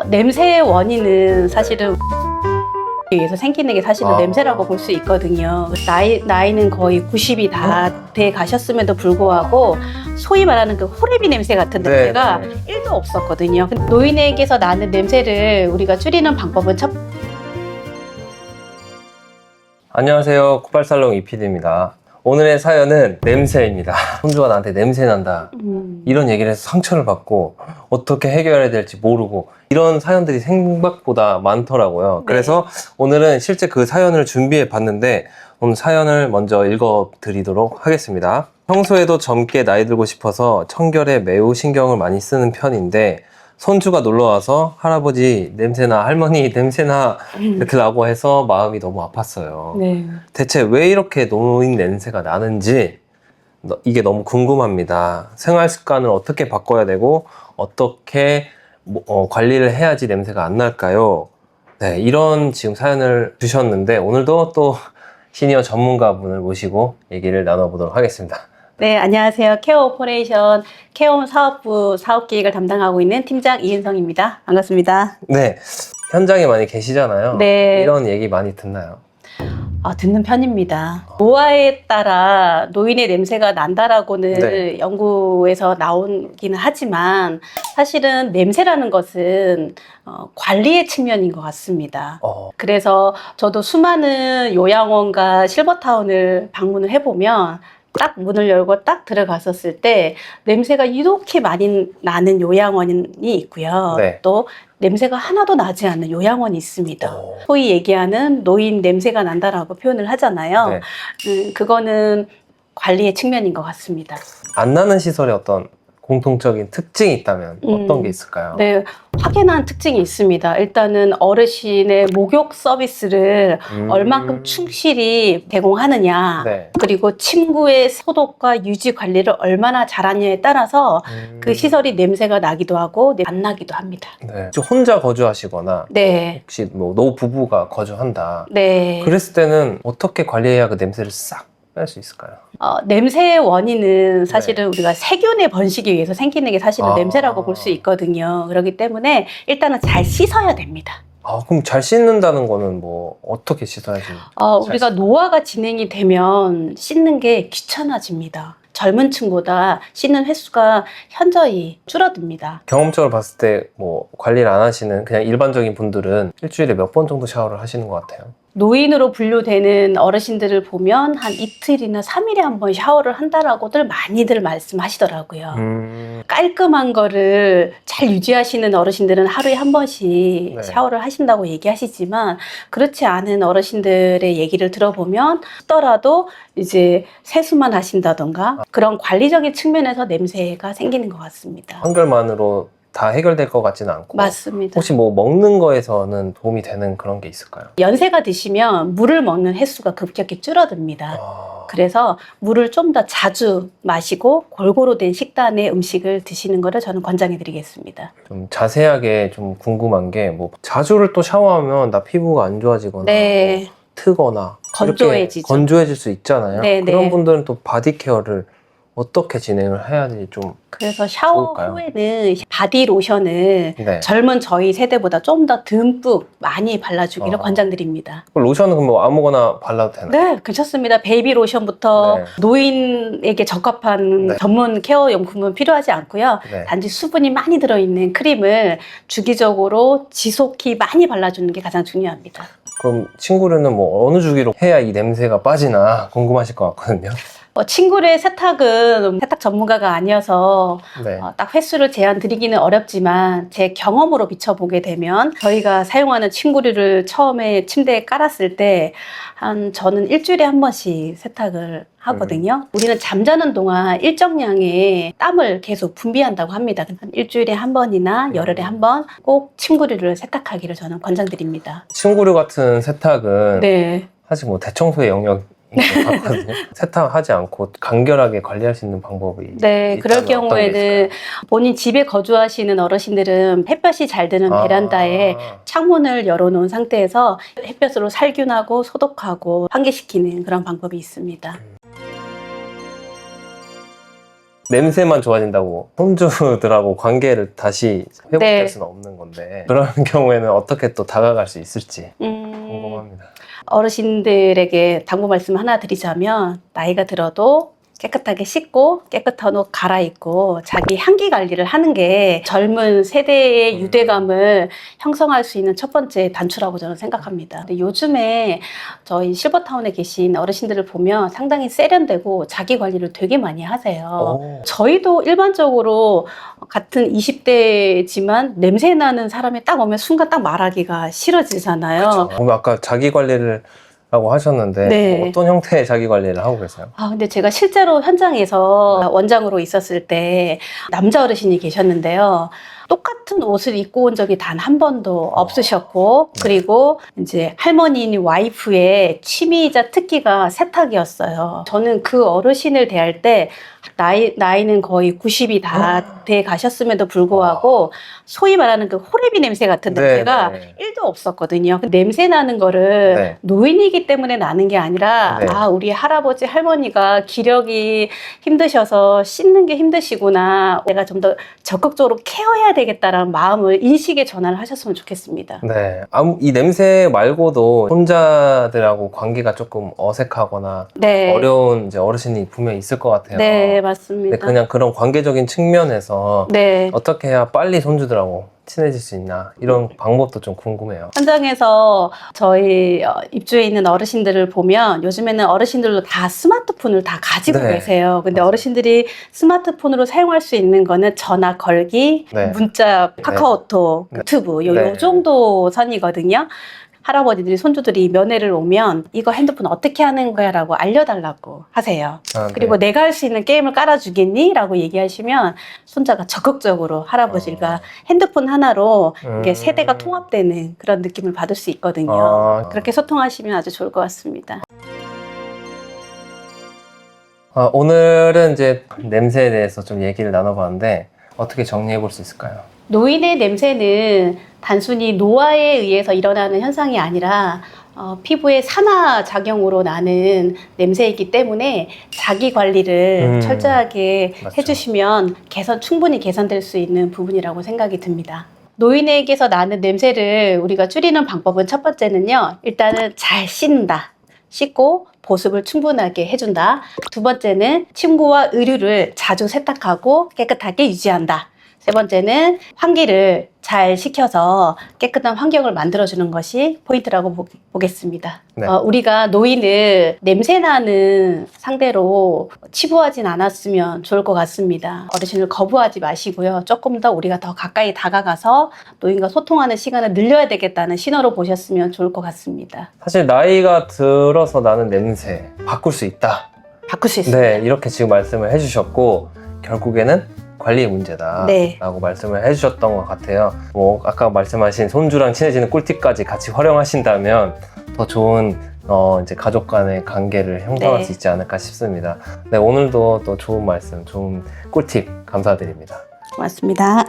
냄새의 원인은 사실은 에서 생기는 게 사실은 냄새라고 볼 수 있거든요. 나이는 거의 90이 다 돼 가셨음에도 불구하고 소위 말하는 그 호레비 냄새 같은 냄새가 1도 없었거든요. 노인에게서 나는 냄새를 우리가 줄이는 방법은 안녕하세요. 콧발살롱 이PD입니다. 오늘의 사연은 냄새입니다. 손주가 나한테 냄새 난다 이런 얘기를 해서 상처를 받고 어떻게 해결해야 될지 모르고 이런 사연들이 생각보다 많더라고요. 그래서 오늘은 실제 그 사연을 준비해 봤는데 오늘 사연을 먼저 읽어 드리도록 하겠습니다. 평소에도 젊게 나이 들고 싶어서 청결에 매우 신경을 많이 쓰는 편인데 손주가 놀러와서 할아버지 냄새나 할머니 냄새나 이렇게 나고 해서 마음이 너무 아팠어요. 대체 왜 이렇게 노인 냄새가 나는지 이게 너무 궁금합니다. 생활 습관을 어떻게 바꿔야 되고 어떻게 관리를 해야지 냄새가 안 날까요? 네, 이런 지금 사연을 주셨는데 오늘도 또 시니어 전문가분을 모시고 얘기를 나눠보도록 하겠습니다. 네, 안녕하세요. 케어 오퍼레이션 케어홈 사업부 사업기획을 담당하고 있는 팀장 이은성입니다. 반갑습니다. 네, 현장에 많이 계시잖아요. 네. 이런 얘기 많이 듣나요? 듣는 편입니다. 노화에 따라 노인의 냄새가 난다라고는 연구에서 나오기는 하지만 사실은 냄새라는 것은 관리의 측면인 것 같습니다. 그래서 저도 수많은 요양원과 실버타운을 방문을 해보면 딱 문을 열고 딱 들어갔었을 때 냄새가 이렇게 많이 나는 요양원이 있고요. 또 냄새가 하나도 나지 않는 요양원이 있습니다. 소위 얘기하는 노인 냄새가 난다라고 표현을 하잖아요. 그거는 관리의 측면인 것 같습니다. 안 나는 시설에 어떤 공통적인 특징이 있다면 어떤 게 있을까요? 네, 확연한 특징이 있습니다. 일단은 어르신의 목욕 서비스를 얼마큼 충실히 제공하느냐, 그리고 침구의 소독과 유지 관리를 얼마나 잘하느냐에 따라서 그 시설이 냄새가 나기도 하고 안 나기도 합니다. 혹시 혼자 거주하시거나 혹시 뭐 노부부가 거주한다 그랬을 때는 어떻게 관리해야 그 냄새를 싹 뺄 수 있을까요? 냄새의 원인은 사실은 우리가 세균의 번식에 의해서 생기는 게 사실은 냄새라고 볼 수 있거든요. 그렇기 때문에 일단은 잘 씻어야 됩니다. 그럼 잘 씻는다는 거는 뭐 어떻게 씻어야지? 우리가 노화가 진행이 되면 씻는 게 귀찮아집니다. 젊은 층보다 씻는 횟수가 현저히 줄어듭니다. 경험적으로 봤을 때 뭐 관리를 안 하시는 그냥 일반적인 분들은 일주일에 몇 번 정도 샤워를 하시는 것 같아요? 노인으로 분류되는 어르신들을 보면 한 이틀이나 3일에 한 번 샤워를 한다라고들 많이들 말씀하시더라고요. 깔끔한 거를 잘 유지하시는 어르신들은 하루에 한 번씩 샤워를 하신다고 얘기하시지만 그렇지 않은 어르신들의 얘기를 들어보면 더라도 이제 세수만 하신다던가 그런 관리적인 측면에서 냄새가 생기는 것 같습니다. 한결만으로 다 해결될 것 같지는 않고. 맞습니다. 혹시 뭐 먹는 거에서는 도움이 되는 그런 게 있을까요? 연세가 드시면 물을 먹는 횟수가 급격히 줄어듭니다. 그래서 물을 좀 더 자주 마시고 골고루 된 식단의 음식을 드시는 거를 저는 권장해 드리겠습니다. 좀 자세하게 좀 궁금한 게 뭐 자주를 또 샤워하면 나 피부가 안 좋아지거나 트거나 건조해지죠. 건조해질 수 있잖아요. 그런 분들은 또 바디 케어를 어떻게 진행을 해야지 좀 그래서 샤워 좋을까요? 후에는 바디 로션을 젊은 저희 세대보다 좀 더 듬뿍 많이 발라주기를 권장드립니다. 로션은 그럼 뭐 아무거나 발라도 되나요? 네, 괜찮습니다. 베이비 로션부터 노인에게 적합한 전문 케어 용품은 필요하지 않고요. 단지 수분이 많이 들어있는 크림을 주기적으로 지속히 많이 발라주는 게 가장 중요합니다. 그럼 친구들은 뭐 어느 주기로 해야 이 냄새가 빠지나 궁금하실 것 같거든요. 친구의 세탁은 세탁 전문가가 아니어서 딱 횟수를 제한 드리기는 어렵지만 제 경험으로 비춰보게 되면 저희가 사용하는 침구류를 처음에 침대에 깔았을 때 저는 일주일에 한 번씩 세탁을 하거든요. 우리는 잠자는 동안 일정량의 땀을 계속 분비한다고 합니다. 일주일에 한 번이나 열흘에 한 번 꼭 침구류를 세탁하기를 저는 권장드립니다. 침구류 같은 세탁은 사실 뭐 대청소의 영역 같거든요. 세탁하지 않고 간결하게 관리할 수 있는 방법이 그럴 경우에는 본인 집에 거주하시는 어르신들은 햇볕이 잘 드는 베란다에 창문을 열어놓은 상태에서 햇볕으로 살균하고 소독하고 환기시키는 그런 방법이 있습니다. 냄새만 좋아진다고 손주들하고 관계를 다시 회복될 네. 수는 없는 건데 그런 경우에는 어떻게 또 다가갈 수 있을지 궁금합니다. 어르신들에게 당부 말씀 하나 드리자면 나이가 들어도 깨끗하게 씻고 깨끗한 옷 갈아입고 자기 향기 관리를 하는 게 젊은 세대의 유대감을 형성할 수 있는 첫 번째 단추라고 저는 생각합니다. 근데 요즘에 저희 실버타운에 계신 어르신들을 보면 상당히 세련되고 자기 관리를 되게 많이 하세요. 오. 저희도 일반적으로 같은 20대지만 냄새 나는 사람이 딱 오면 순간 딱 말하기가 싫어지잖아요. 그럼 아까 자기 관리를 라고 하셨는데 네. 어떤 형태의 자기 관리를 하고 계세요? 근데 제가 실제로 현장에서 원장으로 있었을 때 남자 어르신이 계셨는데요. 똑같은 옷을 입고 온 적이 단 한 번도 없으셨고, 그리고 이제 할머니인 와이프의 취미이자 특기가 세탁이었어요. 저는 그 어르신을 대할 때 나이는 거의 90이 다 돼 가셨음에도 불구하고 소위 말하는 그 호레비 냄새 같은 냄새가 네. 1도 없었거든요. 그 냄새 나는 거를 네. 노인이기 때문에 나는 게 아니라 네. 우리 할아버지 할머니가 기력이 힘드셔서 씻는 게 힘드시구나. 내가 좀 더 적극적으로 케어해야 되겠다라는 마음을 인식의 전환을 하셨으면 좋겠습니다. 네. 이 냄새 말고도 손자들하고 관계가 조금 어색하거나 네. 어려운 이제 어르신이 분명히 있을 것 같아요. 네, 맞습니다. 근데 그냥 그런 관계적인 측면에서 네. 어떻게 해야 빨리 손주들하고 친해질 수 있나 이런 방법도 좀 궁금해요. 현장에서 저희 입주해 있는 어르신들을 보면 요즘에는 어르신들도 다 스마트폰을 다 가지고 네. 계세요. 근데 맞아요. 어르신들이 스마트폰으로 사용할 수 있는 거는 전화 걸기, 네. 문자, 카카오톡, 네. 유튜브 네. 요 정도 선이거든요. 할아버지들이 손주들이 면회를 오면 이거 핸드폰 어떻게 하는 거야 라고 알려달라고 하세요. 그리고 네. 내가 할 수 있는 게임을 깔아주겠니? 라고 얘기하시면 손자가 적극적으로 할아버지가 핸드폰 하나로 이게 세대가 통합되는 그런 느낌을 받을 수 있거든요. 그렇게 소통하시면 아주 좋을 것 같습니다. 오늘은 이제 냄새에 대해서 좀 얘기를 나눠봤는데 어떻게 정리해 볼 수 있을까요? 노인의 냄새는 단순히 노화에 의해서 일어나는 현상이 아니라 피부의 산화작용으로 나는 냄새이기 때문에 자기 관리를 철저하게 맞죠. 해주시면 충분히 개선될 수 있는 부분이라고 생각이 듭니다. 노인에게서 나는 냄새를 우리가 줄이는 방법은 첫 번째는요. 일단은 잘 씻는다. 씻고 보습을 충분하게 해준다. 두 번째는 침구와 의류를 자주 세탁하고 깨끗하게 유지한다. 세 번째는 환기를 잘 시켜서 깨끗한 환경을 만들어주는 것이 포인트라고 보겠습니다. 네. 우리가 노인을 냄새나는 상대로 치부하진 않았으면 좋을 것 같습니다. 어르신을 거부하지 마시고요. 조금 더 우리가 더 가까이 다가가서 노인과 소통하는 시간을 늘려야 되겠다는 신호로 보셨으면 좋을 것 같습니다. 사실 나이가 들어서 나는 냄새 바꿀 수 있다. 바꿀 수 있습니다. 네, 이렇게 지금 말씀을 해주셨고 결국에는 관리의 문제다 네. 라고 말씀을 해주셨던 것 같아요. 뭐 아까 말씀하신 손주랑 친해지는 꿀팁까지 같이 활용하신다면 더 좋은 이제 가족 간의 관계를 형성할 네. 수 있지 않을까 싶습니다. 네, 오늘도 또 좋은 말씀, 좋은 꿀팁 감사드립니다. 고맙습니다.